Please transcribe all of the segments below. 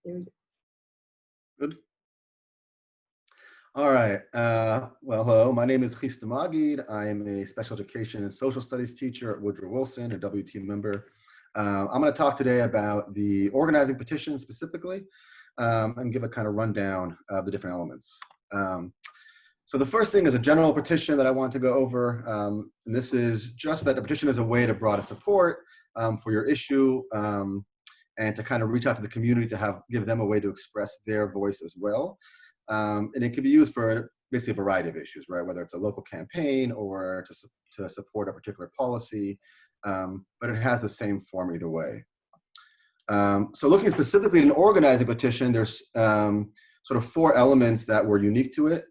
There we go. Good. All right. Well, hello. My name is Chisda Magid. I am a special education and social studies teacher at Woodrow Wilson, a WTU member. I'm going to talk today about the organizing petition specifically, and give a kind of rundown of the different elements. So the first thing is a general petition that I want to go over. And this is just that the petition is a way to broaden support for your issue, and to kind of reach out to the community to give them a way to express their voice as well. And it can be used for basically a variety of issues, right? Whether it's a local campaign or to support a particular policy, but it has the same form either way. So looking specifically at an organizing petition, there's sort of four elements that were unique to it.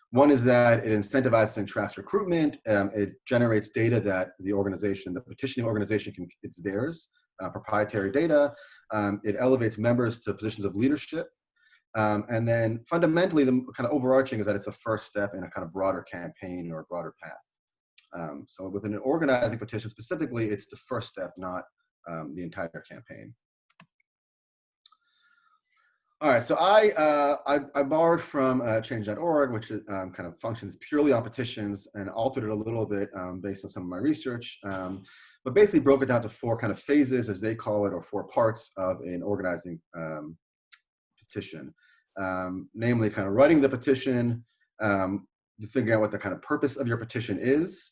One is that it incentivizes and tracks recruitment. It generates data that the petitioning organization it's theirs, proprietary data. It elevates members to positions of leadership. And then fundamentally, the kind of overarching is that it's the first step in a kind of broader campaign or a broader path. So within an organizing petition specifically, it's the first step, not the entire campaign. All right, so I borrowed from change.org, which kind of functions purely on petitions, and altered it a little bit based on some of my research, but basically broke it down to four kind of phases, as they call it, or four parts of an organizing petition. Namely, kind of writing the petition, figuring out what the kind of purpose of your petition is,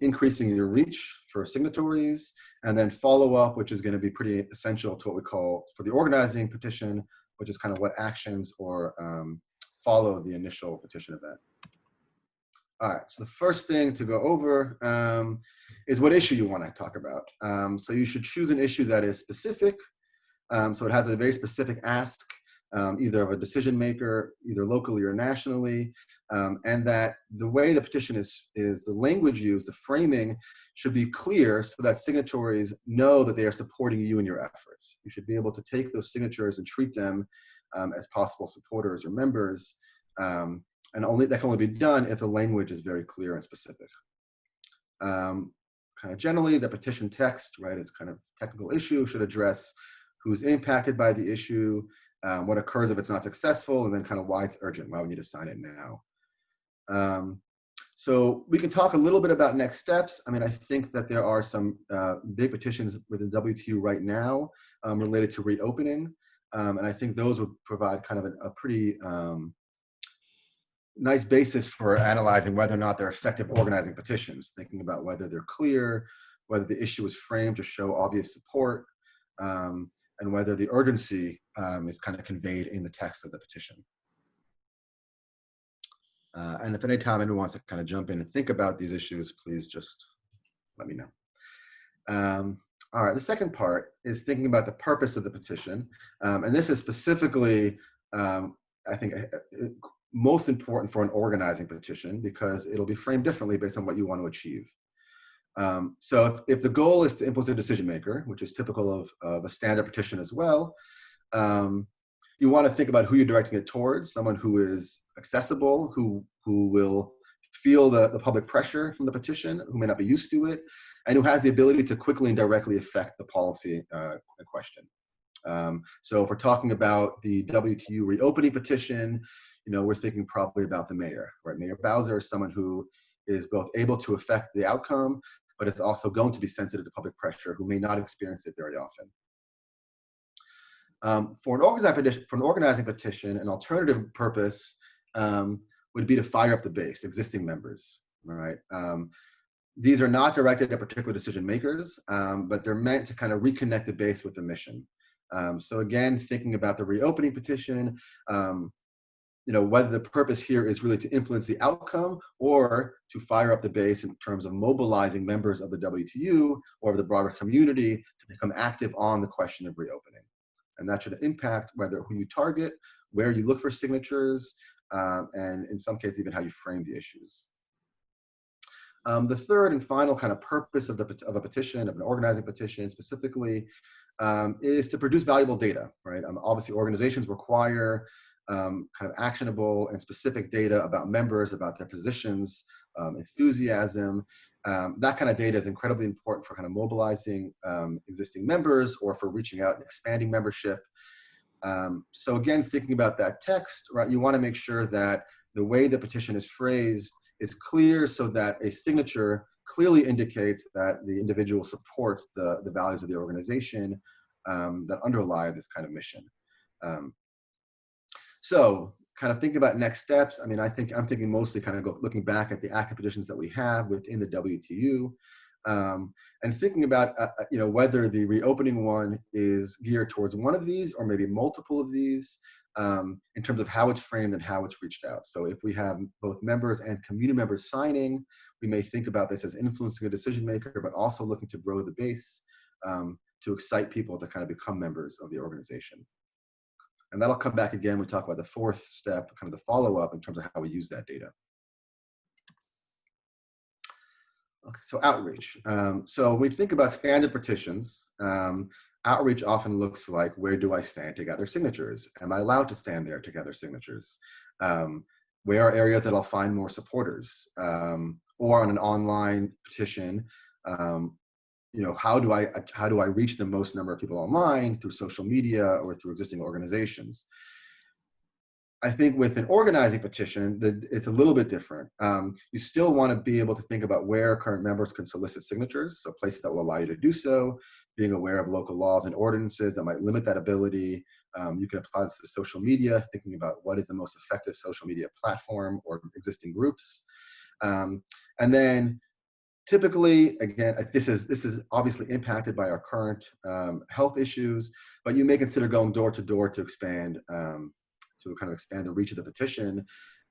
increasing your reach for signatories, and then follow up, which is going to be pretty essential to what we call for the organizing petition, which is kind of what actions or follow the initial petition event. All right, so the first thing to go over is what issue you want to talk about. So you should choose an issue that is specific, so it has a very specific ask, either of a decision maker, either locally or nationally, and that the way the petition is the language used, the framing should be clear so that signatories know that they are supporting you in your efforts. You should be able to take those signatures and treat them as possible supporters or members, and that can only be done if the language is very clear and specific. Kind of generally, the petition text, right, is kind of technical issue, should address who's impacted by the issue, what occurs if it's not successful, and then kind of why it's urgent, why we need to sign it now. So we can talk a little bit about next steps. I mean, I think that there are some big petitions within WTU right now related to reopening, and I think those would provide kind of a pretty nice basis for analyzing whether or not they're effective organizing petitions, thinking about whether they're clear, whether the issue is framed to show obvious support, and whether the urgency is kind of conveyed in the text of the petition. And if any time anyone wants to kind of jump in and think about these issues, please just let me know. All right, the second part is thinking about the purpose of the petition. And this is specifically, I think, most important for an organizing petition because it'll be framed differently based on what you want to achieve. So if the goal is to influence a decision maker, which is typical of a standard petition as well, you want to think about who you're directing it towards, someone who is accessible, who will feel the public pressure from the petition, who may not be used to it, and who has the ability to quickly and directly affect the policy in question. So if we're talking about the WTU reopening petition, we're thinking probably about the mayor, right? Mayor Bowser is someone who is both able to affect the outcome, but it's also going to be sensitive to public pressure, who may not experience it very often. For an organizing petition, an alternative purpose would be to fire up the base, existing members, right? These are not directed at particular decision makers, but they're meant to kind of reconnect the base with the mission. So again, thinking about the reopening petition, whether the purpose here is really to influence the outcome or to fire up the base in terms of mobilizing members of the WTU or of the broader community to become active on the question of reopening. And that should impact who you target, where you look for signatures, and in some cases, even how you frame the issues. The third and final kind of purpose of a petition, of an organizing petition specifically, is to produce valuable data, right? Obviously, organizations require kind of actionable and specific data about members, about their positions, enthusiasm, That kind of data is incredibly important for kind of mobilizing existing members or for reaching out and expanding membership. So again, thinking about that text, right, you want to make sure that the way the petition is phrased is clear so that a signature clearly indicates that the individual supports the values of the organization that underlie this kind of mission. So kind of thinking about next steps, I mean, I'm thinking mostly kind of looking back at the active petitions that we have within the WTU, and thinking about, whether the reopening one is geared towards one of these or maybe multiple of these in terms of how it's framed and how it's reached out. So if we have both members and community members signing, we may think about this as influencing a decision maker, but also looking to grow the base to excite people to kind of become members of the organization. And that'll come back again. We talk about the fourth step, kind of the follow-up in terms of how we use that data. Okay, so outreach. So when we think about standard petitions, outreach often looks like, where do I stand to gather signatures? Am I allowed to stand there to gather signatures? Where are areas that I'll find more supporters? Or on an online petition, how do I reach the most number of people online through social media or through existing organizations? I think with an organizing petition, it's a little bit different. You still want to be able to think about where current members can solicit signatures, so places that will allow you to do so, being aware of local laws and ordinances that might limit that ability. You can apply this to social media, thinking about what is the most effective social media platform or existing groups. And then typically, again, this is obviously impacted by our current health issues, but you may consider going door to door to expand the reach of the petition.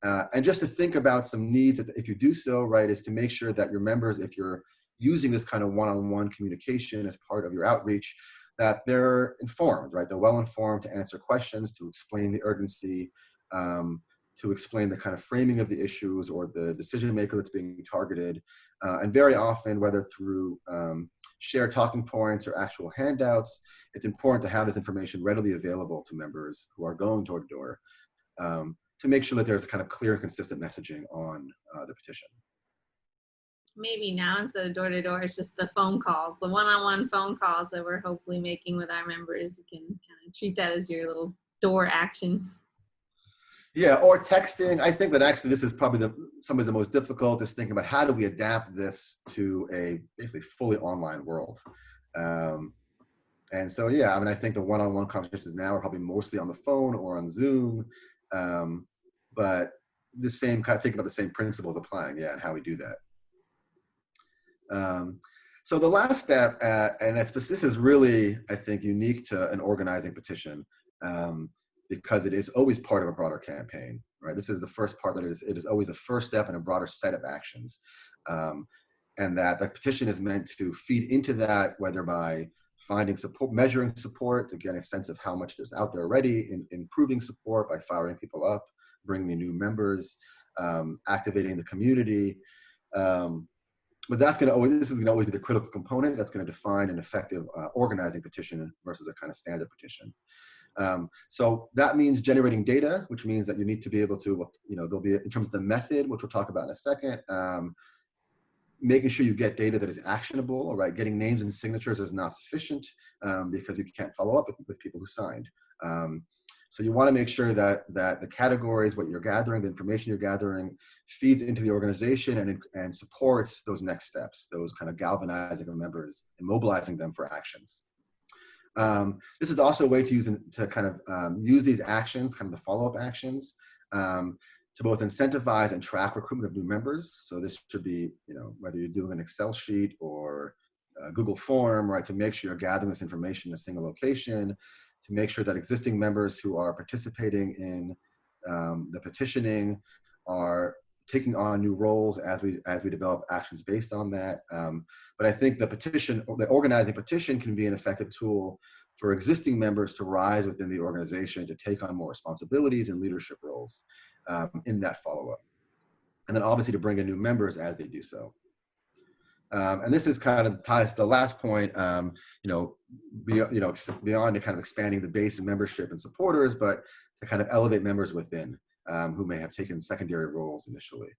And just to think about some needs, if you do so, right, is to make sure that your members, if you're using this kind of one-on-one communication as part of your outreach, that they're informed, right? They're well-informed to answer questions, to explain the urgency, to explain the kind of framing of the issues or the decision maker that's being targeted. And very often, whether through shared talking points or actual handouts, it's important to have this information readily available to members who are going door to door to make sure that there's a kind of clear and consistent messaging on the petition. Maybe now instead of door to door, it's just the phone calls, the one-on-one phone calls that we're hopefully making with our members. You can kind of treat that as your little door action. Yeah, or texting. I think that actually this is probably some of the most difficult, is thinking about how do we adapt this to a basically fully online world. And so, yeah, I mean, I think the one-on-one conversations now are probably mostly on the phone or on Zoom, but the same kind of thinking about the same principles applying, yeah, and how we do that. So the last step, and this is really, I think, unique to an organizing petition, because it is always part of a broader campaign, right? This is the first part, that it is always a first step in a broader set of actions. And that the petition is meant to feed into that, whether by finding support, measuring support to get a sense of how much there's out there already, improving support by firing people up, bringing in new members, activating the community. But this is going to always be the critical component that's going to define an effective organizing petition versus a kind of standard petition. So that means generating data, which means that you need to be able to, there'll be, in terms of the method, which we'll talk about in a second, making sure you get data that is actionable. All right, getting names and signatures is not sufficient because you can't follow up with people who signed. So you want to make sure that the categories, what you're gathering, the information you're gathering, feeds into the organization and supports those next steps, those kind of galvanizing of members and mobilizing them for actions. This is also a way to use these actions, kind of the follow-up actions, to both incentivize and track recruitment of new members. So this should be, whether you're doing an Excel sheet or a Google form, right, to make sure you're gathering this information in a single location, to make sure that existing members who are participating in the petitioning are taking on new roles as we develop actions based on that. But I think the organizing petition can be an effective tool for existing members to rise within the organization, to take on more responsibilities and leadership roles in that follow-up. And then obviously to bring in new members as they do so. And this is kind of ties to the last point, beyond to kind of expanding the base of membership and supporters, but to kind of elevate members within who may have taken secondary roles initially.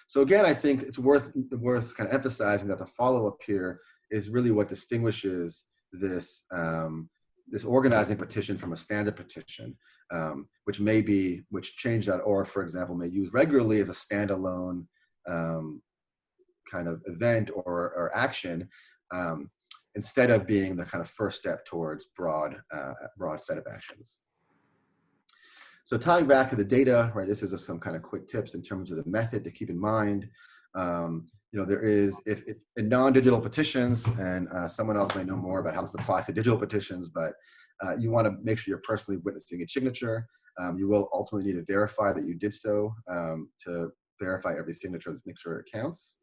So again, I think it's worth kind of emphasizing that the follow-up here is really what distinguishes this this organizing petition from a standard petition, which change.org, for example, may use regularly as a standalone kind of event or action, instead of being the kind of first step towards broad set of actions. So tying back to the data, right, this is some kind of quick tips in terms of the method to keep in mind. There is, if in non-digital petitions, and someone else may know more about how this applies to digital petitions, but you want to make sure you're personally witnessing each signature. You will ultimately need to verify that you did so, to verify every signature to make sure it counts.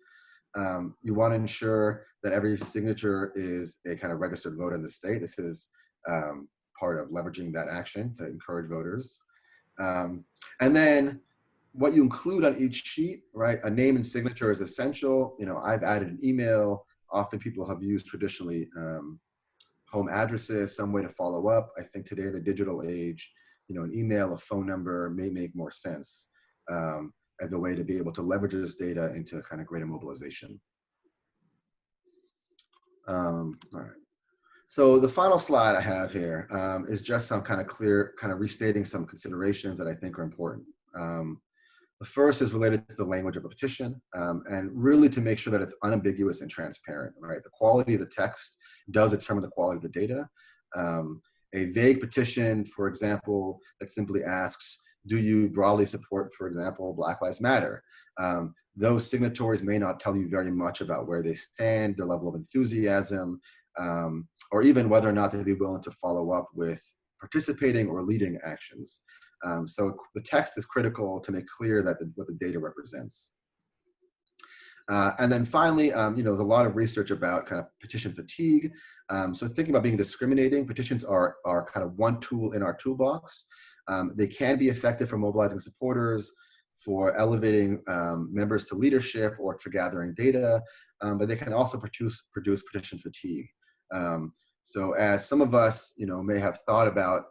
You want to ensure that every signature is a kind of registered voter in the state. This is part of leveraging that action to encourage voters. And then what you include on each sheet, right? A name and signature is essential. I've added an email. Often people have used traditionally home addresses, some way to follow up. I think today, in the digital age, an email, a phone number may make more sense as a way to be able to leverage this data into kind of greater mobilization. All right. So the final slide I have here is just some kind of restating some considerations that I think are important. The first is related to the language of a petition, and really to make sure that it's unambiguous and transparent, right? The quality of the text does determine the quality of the data. A vague petition, for example, that simply asks, do you broadly support, for example, Black Lives Matter? Those signatories may not tell you very much about where they stand, their level of enthusiasm, or even whether or not they'd be willing to follow up with participating or leading actions. So the text is critical to make clear that what the data represents. And then finally, there's a lot of research about kind of petition fatigue. So thinking about being discriminating, petitions are kind of one tool in our toolbox. They can be effective for mobilizing supporters, for elevating members to leadership, or for gathering data, but they can also produce petition fatigue. So as some of us, may have thought about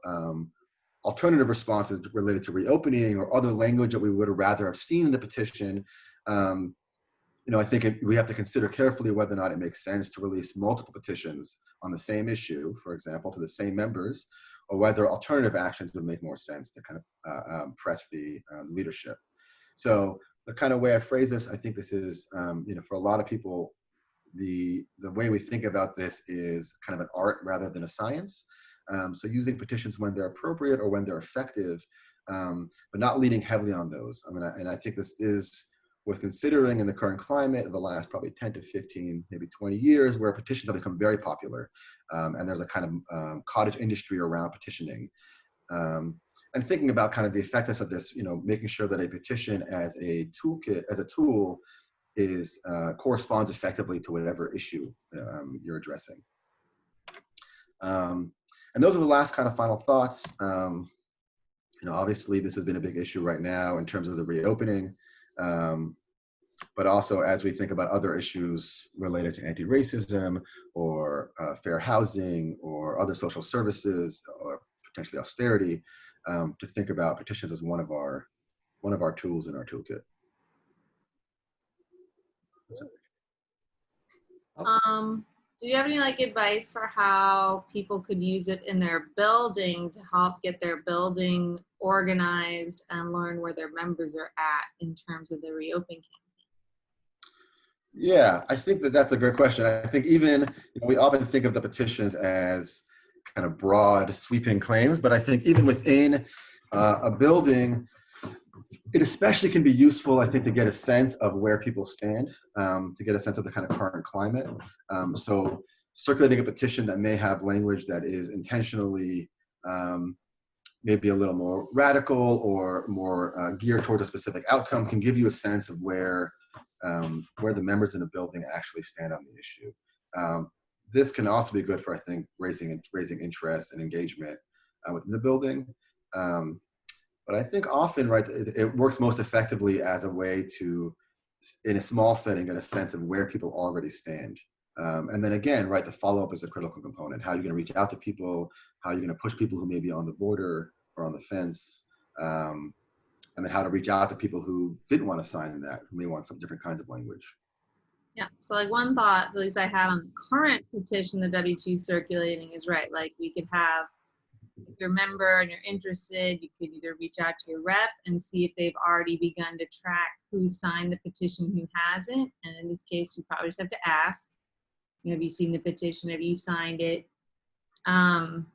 alternative responses related to reopening or other language that we would have rather have seen in the petition, I think we have to consider carefully whether or not it makes sense to release multiple petitions on the same issue, for example, to the same members, or whether alternative actions would make more sense to kind of press the leadership. So the kind of way I phrase this, I think this is, for a lot of people, the way we think about this is kind of an art rather than a science. So using petitions when they're appropriate or when they're effective, but not leaning heavily on those. And I think this is worth considering in the current climate of the last probably 10 to 15, maybe 20 years, where petitions have become very popular. And there's a kind of cottage industry around petitioning. And thinking about kind of the effectiveness of this, making sure that a petition as a toolkit, as a tool, corresponds effectively to whatever issue you're addressing. And those are the last kind of final thoughts. Obviously this has been a big issue right now in terms of the reopening, but also as we think about other issues related to anti-racism or fair housing or other social services or potentially austerity, to think about petitions as one of our tools in our toolkit. Do you have any advice for how people could use it in their building to help get their building organized and learn where their members are at in terms of the reopening campaign? Yeah, I think that's a great question. I think even, we often think of the petitions as kind of broad, sweeping claims, but I think even within a building, it especially can be useful, I think, to get a sense of where people stand, to get a sense of the kind of current climate. So circulating a petition that may have language that is intentionally maybe a little more radical or more geared towards a specific outcome can give you a sense of where the members in the building actually stand on the issue. This can also be good for, I think, raising interest and engagement within the building. But I think often, right, it works most effectively as a way to, in a small setting, get a sense of where people already stand. And then again, right, the follow-up is a critical component. How are you going to reach out to people? How are you going to push people who may be on the border or on the fence? and then how to reach out to people who didn't want to sign that, who may want some different kinds of language. Yeah, so like one thought, at least I had on the current petition, the W2 circulating is right. Like we could have, if you're a member and you're interested, you could either reach out to your rep and see if they've already begun to track who signed the petition, who hasn't. And in this case, you probably just have to ask, have you seen the petition? Have you signed it?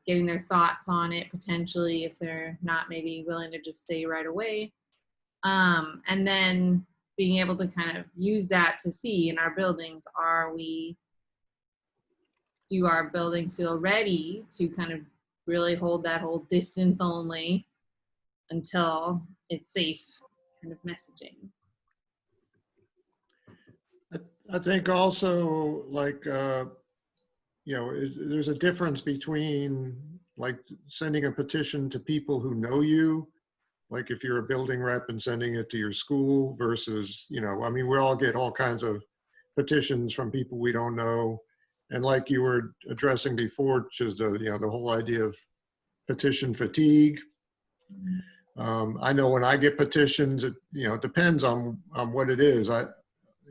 Getting their thoughts on it, potentially, if they're not maybe willing to just say right away. And then being able to kind of use that to see in our buildings, do our buildings feel ready to kind of really hold that whole distance only until it's safe kind of messaging. I think also, like, there's a difference between like sending a petition to people who know you, like if you're a building rep and sending it to your school versus, I mean, we all get all kinds of petitions from people we don't know. And like you were addressing before, Chisda, the whole idea of petition fatigue. I know when I get petitions, it depends on what it is. A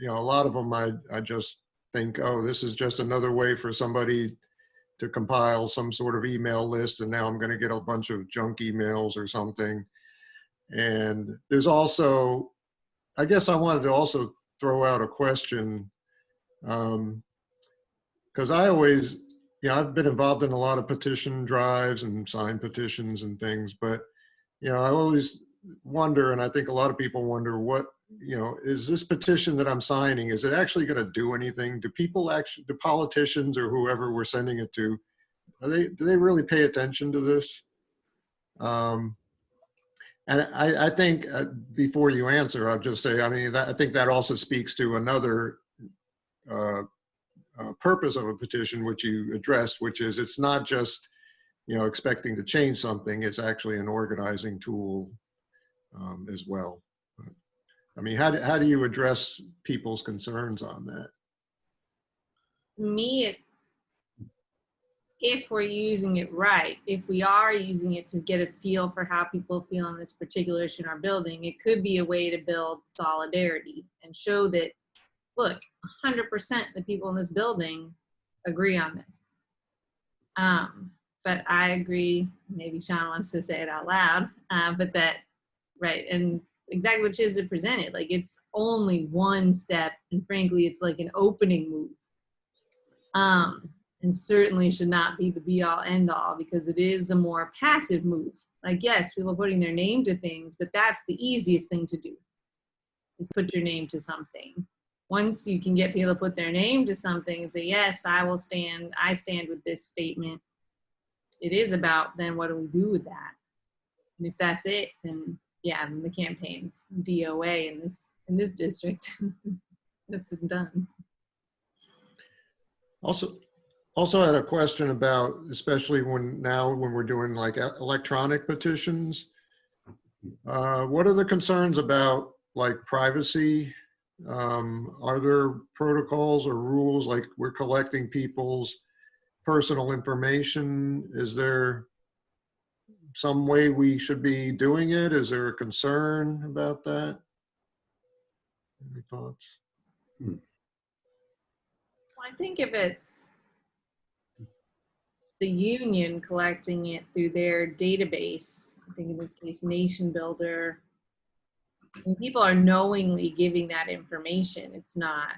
lot of them I just think, oh, this is just another way for somebody to compile some sort of email list, and now I'm going to get a bunch of junk emails or something. And there's also, I guess I wanted to also throw out a question, because I always, I've been involved in a lot of petition drives and signed petitions and things, but I always wonder, and I think a lot of people wonder, what, is this petition that I'm signing, is it actually going to do anything? Do politicians or whoever we're sending it to, do they really pay attention to this? And I think before you answer, I'll just say, I mean, I think that also speaks to another purpose of a petition, which you addressed, which is it's not just, expecting to change something, it's actually an organizing tool as well. But, I mean, how do you address people's concerns on that? Me, if we're using it right, if we are using it to get a feel for how people feel on this particular issue in our building, it could be a way to build solidarity and show that, look, 100% of the people in this building agree on this. But I agree, maybe Sean wants to say it out loud, but that, right, and exactly what Chisda presented, like it's only one step, and frankly, it's like an opening move. And certainly should not be the be all end all, because it is a more passive move. Like, yes, people putting their name to things, but that's the easiest thing to do, is put your name to something. Once you can get people to put their name to something and say, yes, I stand with this statement, it is about then what do we do with that? And if that's it, then yeah, then the campaign's DOA in this district. That's done. Also had a question about, especially when we're doing like electronic petitions, what are the concerns about like privacy? Are there protocols or rules, like we're collecting people's personal information? Is there some way we should be doing it? Is there a concern about that? Any thoughts? Well, I think if it's the union collecting it through their database, I think in this case, Nation Builder, when people are knowingly giving that information, it's not,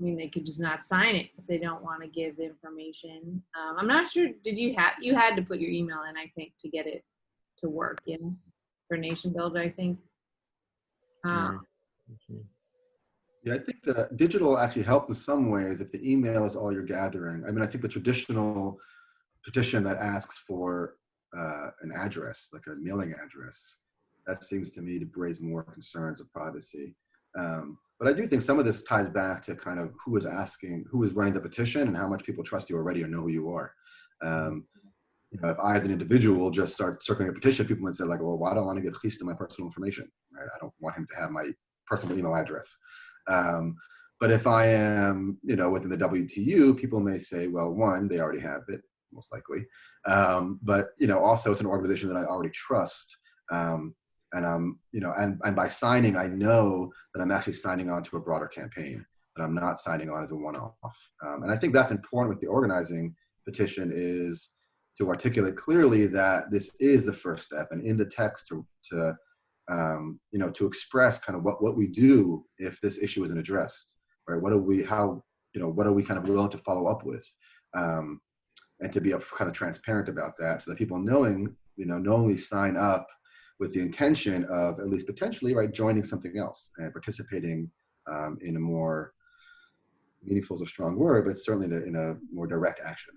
I mean, they could just not sign it if they don't want to give the information. I'm not sure, you had to put your email in, I think, to get it to work, for Nation Builder, I think. Yeah, I think the digital actually helped in some ways if the email is all you're gathering. I mean, I think the traditional petition that asks for an address, like a mailing address, that seems to me to raise more concerns of privacy. But I do think some of this ties back to kind of who is running the petition and how much people trust you already or know who you are. If I, as an individual, just start circling a petition, people might say like, well, why do I want to give Chisda my personal information? Right? I don't want him to have my personal email address. But if I am, within the WTU, people may say, well, one, they already have it, most likely. But, also it's an organization that I already trust. And you know, and by signing, I know that I'm actually signing on to a broader campaign, that I'm not signing on as a one-off. And I think that's important with the organizing petition, is to articulate clearly that this is the first step, and in the text to you know, to express kind of what we do if this issue isn't addressed, right? What are we, how, you know, what are we kind of willing to follow up with, and to be kind of transparent about that, so that people knowing, you know, knowingly sign up with the intention of at least potentially, right, joining something else and participating in a more meaningful is a strong word, but certainly in a more direct action.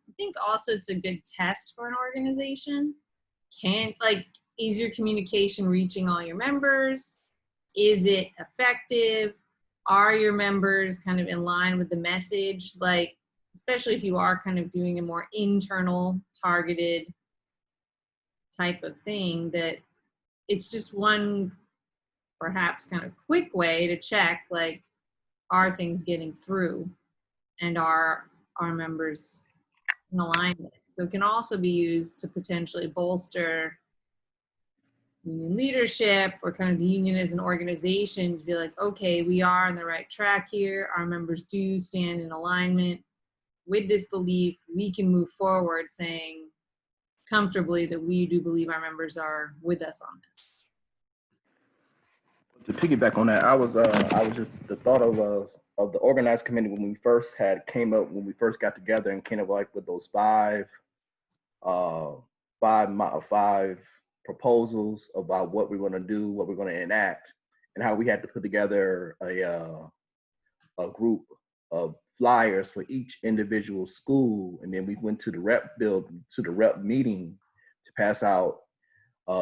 I think also it's a good test for an organization. Is your communication reaching all your members? Is it effective? Are your members kind of in line with the message? Like, especially if you are kind of doing a more internal targeted type of thing, that it's just one perhaps kind of quick way to check, like, are things getting through, and are our members in alignment? So it can also be used to potentially bolster union leadership, or kind of the union as an organization, to be like, okay, we are on the right track here. Our members do stand in alignment with this belief. We can move forward saying comfortably that we do believe our members are with us on this. To piggyback on that, I was just, the thought of the organized committee when we first when we first got together and came up like with those five proposals about what we're going to do, what we're going to enact, and how we had to put together a group of flyers for each individual school, and then we went to the rep meeting to pass out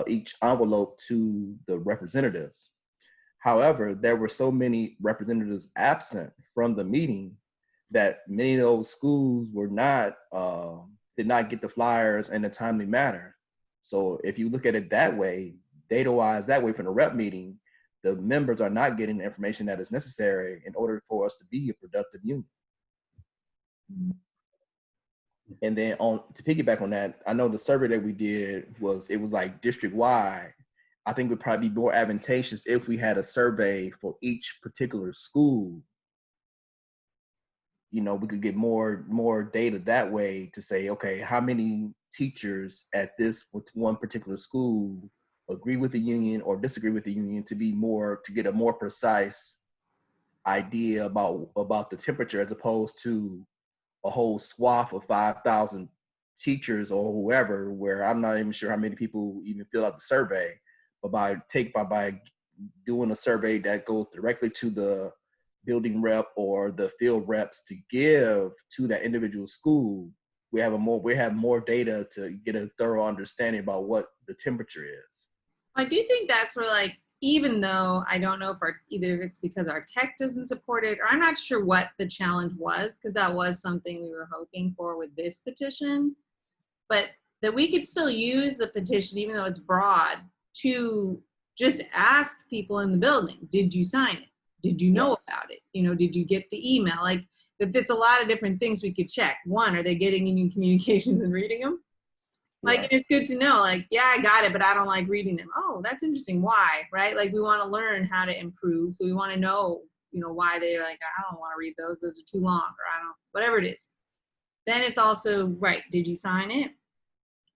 each envelope to the representatives. However, there were so many representatives absent from the meeting that many of those schools were not did not get the flyers in a timely manner. So if you look at it that way, data-wise, that way from the rep meeting, the members are not getting the information that is necessary in order for us to be a productive union. And then to piggyback on that, I know the survey that we did was like district-wide. I think it would probably be more advantageous if we had a survey for each particular school. You know, we could get more data that way to say, okay, how many teachers at this one particular school agree with the union or disagree with the union, to get a more precise idea about the temperature, as opposed to a whole swath of 5,000 teachers or whoever, where I'm not even sure how many people even fill out the survey. But by doing a survey that goes directly to the building rep or the field reps to give to that individual school, we have more data to get a thorough understanding about what the temperature is. I do think that's where, like, even though I don't know if either it's because our tech doesn't support it, or I'm not sure what the challenge was, because that was something we were hoping for with this petition, but that we could still use the petition, even though it's broad, to just ask people in the building, did you sign it? Did you know about it? You know, did you get the email? Like, that's a lot of different things we could check. One, are they getting union communications and reading them? Like, right. It's good to know, like, yeah, I got it, but I don't like reading them. Oh, that's interesting. Why, right? Like, we want to learn how to improve. So we want to know, you know, why they're like, I don't want to read those. Those are too long, or whatever it is. Then it's also, right, did you sign it?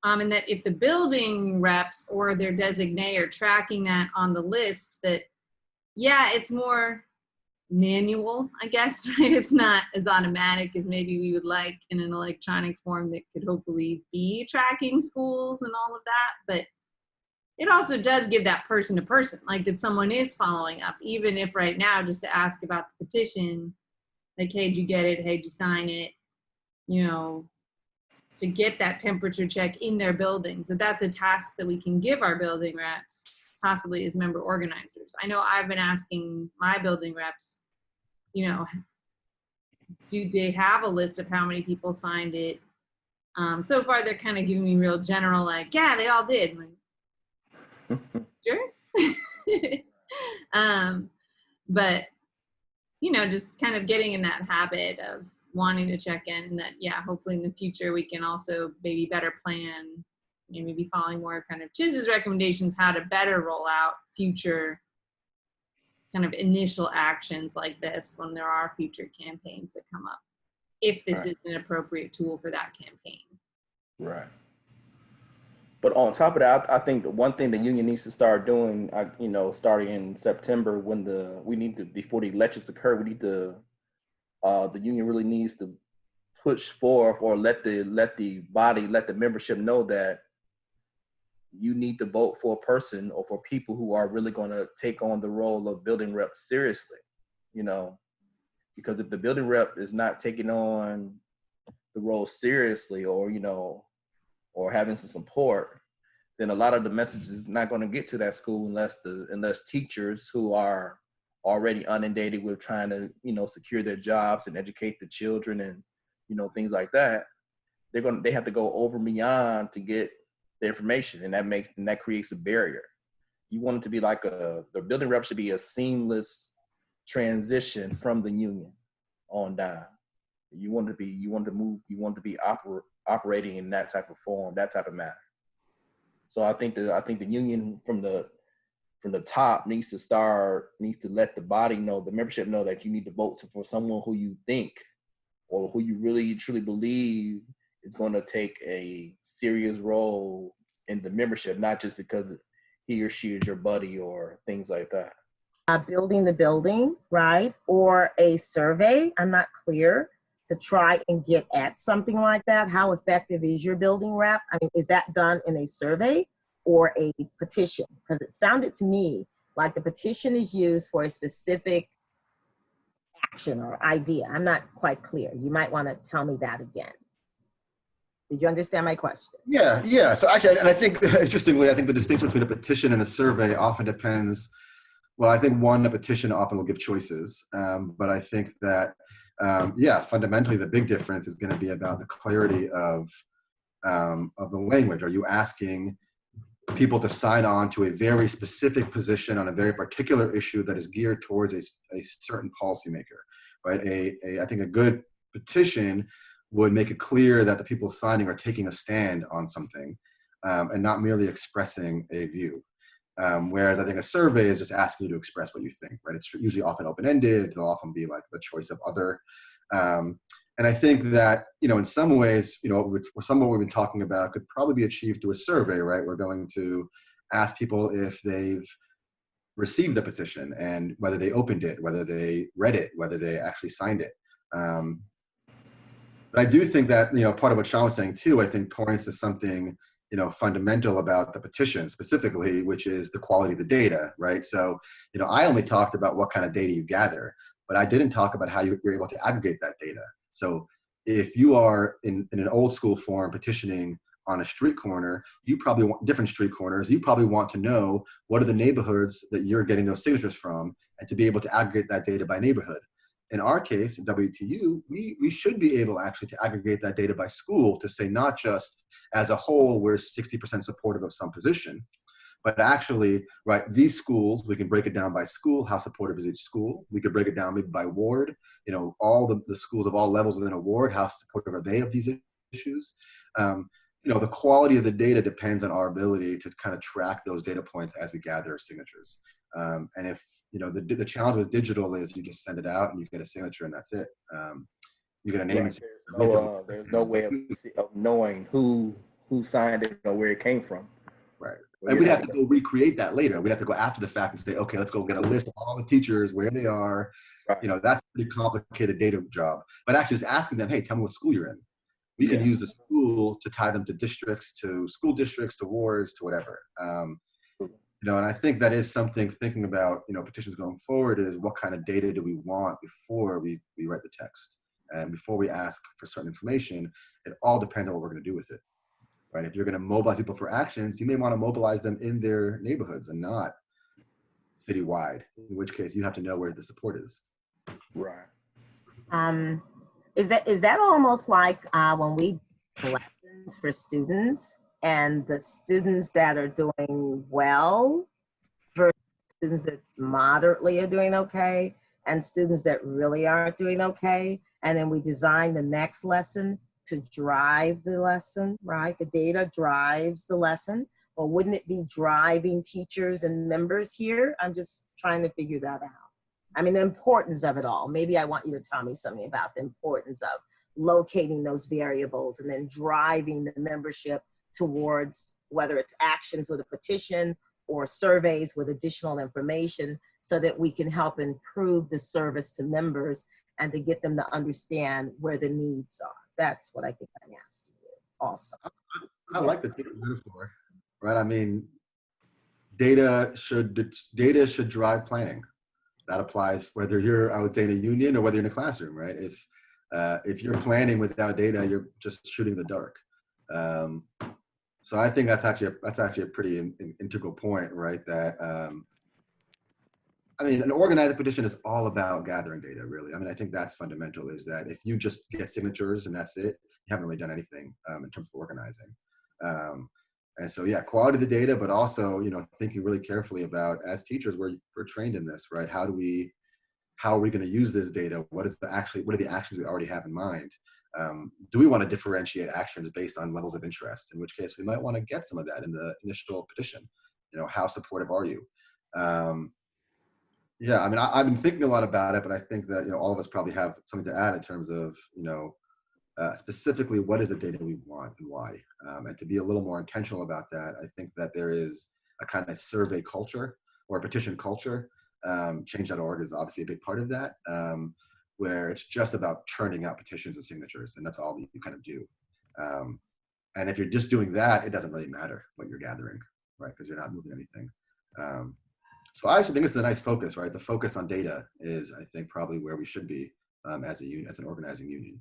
And that if the building reps or their designee are tracking that on the list, that, yeah, it's more manual, I guess, right? It's not as automatic as maybe we would like in an electronic form that could hopefully be tracking schools and all of that. But it also does give that person to person, like that someone is following up, even if right now, just to ask about the petition, like, hey, did you get it? Hey, did you sign it? You know, to get that temperature check in their buildings. That's a task that we can give our building reps, possibly as member organizers. I know I've been asking my building reps, you know, do they have a list of how many people signed it? So far, they're kind of giving me real general, like, yeah, they all did. I'm like, sure. But, you know, just kind of getting in that habit of wanting to check in, and that, yeah, hopefully in the future we can also maybe better plan maybe following more kind of Chiz's recommendations, how to better roll out future kind of initial actions like this when there are future campaigns that come up, if this is an appropriate tool for that campaign. Right. But on top of that, I think the one thing the union needs to start doing, starting in September, before the elections occur, the union really needs to push forth or let the membership know that you need to vote for a person or for people who are really going to take on the role of building rep seriously, because if the building rep is not taking on the role seriously or having some support, then a lot of the message is not going to get to that school unless teachers who are already inundated with trying to, secure their jobs and educate the children and, things like that, they have to go over and beyond to get the information, and that creates a barrier. You want it to be like the building rep should be a seamless transition from the union on down. You want to be operating in that type of form, that type of manner. So I think the union from the top needs to let the body know, the membership know, that you need to vote for someone who you think or who you really truly believe is going to take a serious role in the membership, not just because he or she is your buddy or things like that. Building the building, right? Or a survey, I'm not clear, to try and get at something like that. How effective is your building rep? I mean, is that done in a survey or a petition? Because it sounded to me like the petition is used for a specific action or idea. I'm not quite clear. You might want to tell me that again. Did you understand my question? Yeah. So actually, and I think, interestingly, I think the distinction between a petition and a survey often depends. Well, I think a petition often will give choices, but I think that, fundamentally, the big difference is going to be about the clarity of the language. Are you asking people to sign on to a very specific position on a very particular issue that is geared towards a certain policymaker, right? I think a good petition would make it clear that the people signing are taking a stand on something and not merely expressing a view. Whereas I think a survey is just asking you to express what you think, right? It's usually often open-ended. It'll often be like the choice of other. And I think that, in some ways, some of what we've been talking about could probably be achieved through a survey, right? We're going to ask people if they've received the petition and whether they opened it, whether they read it, whether they actually signed it. But I do think that, part of what Sean was saying too, I think points to something, fundamental about the petition specifically, which is the quality of the data, right? So, I only talked about what kind of data you gather, but I didn't talk about how you're able to aggregate that data. So if you are in an old school form petitioning on a street corner, you probably want different street corners. You probably want to know what are the neighborhoods that you're getting those signatures from, and to be able to aggregate that data by neighborhood. In our case, in WTU, we should be able actually to aggregate that data by school to say not just as a whole, we're 60% supportive of some position, but actually, right, these schools, we can break it down by school, how supportive is each school. We could break it down maybe by ward, all the schools of all levels within a ward, how supportive are they of these issues? The quality of the data depends on our ability to kind of track those data points as we gather signatures. And if, the challenge with digital is you just send it out and you get a signature and that's it. You get a name. Right. There's no way of knowing who signed it or where it came from. Right. And we'd have to go recreate that later. We'd have to go after the fact and say, okay, let's go get a list of all the teachers, where they are. Right. That's a pretty complicated data job. But actually just asking them, hey, tell me what school you're in. We can use the school to tie them to districts, to school districts, to wards, to whatever. And I think that is something thinking about, petitions going forward is what kind of data do we want before we write the text and before we ask for certain information. It all depends on what we're going to do with it, right? If you're going to mobilize people for actions, you may want to mobilize them in their neighborhoods and not citywide, in which case you have to know where the support is. Right. Is that almost like when we collect lessons for students, and the students that are doing well versus students that moderately are doing okay, and students that really aren't doing okay, and then we design the next lesson to drive the lesson, right? The data drives the lesson, or wouldn't it be driving teachers and members here? I'm just trying to figure that out. I mean, the importance of it all. Maybe I want you to tell me something about the importance of locating those variables and then driving the membership towards whether it's actions with a petition or surveys with additional information so that we can help improve the service to members and to get them to understand where the needs are. That's what I think I'm asking you also. I like the data metaphor, right? I mean, data should drive planning. That applies whether you're, I would say, in a union or whether you're in a classroom, right? If you're planning without data, you're just shooting in the dark. So I think that's actually a pretty integral point, right? That I mean, an organized petition is all about gathering data, really. I mean, I think that's fundamental. Is that if you just get signatures and that's it, you haven't really done anything in terms of organizing. And so, yeah, quality of the data, but also, you know, thinking really carefully about, as teachers, we're trained in this, right? How are we going to use this data? What are the actions we already have in mind? Do we want to differentiate actions based on levels of interest? In which case, we might want to get some of that in the initial petition. You know, how supportive are you? Yeah, I mean, I've been thinking a lot about it, but I think that, you know, all of us probably have something to add in terms of, you know, specifically what is the data we want and why, and to be a little more intentional about that. I think that there is a kind of survey culture or a petition culture. Change.org is obviously a big part of that, where it's just about churning out petitions and signatures, and that's all that you kind of do. And if you're just doing that, it doesn't really matter what you're gathering, right? Because you're not moving anything. So I actually think this is a nice focus, right? The focus on data is, I think, probably where we should be as an organizing union.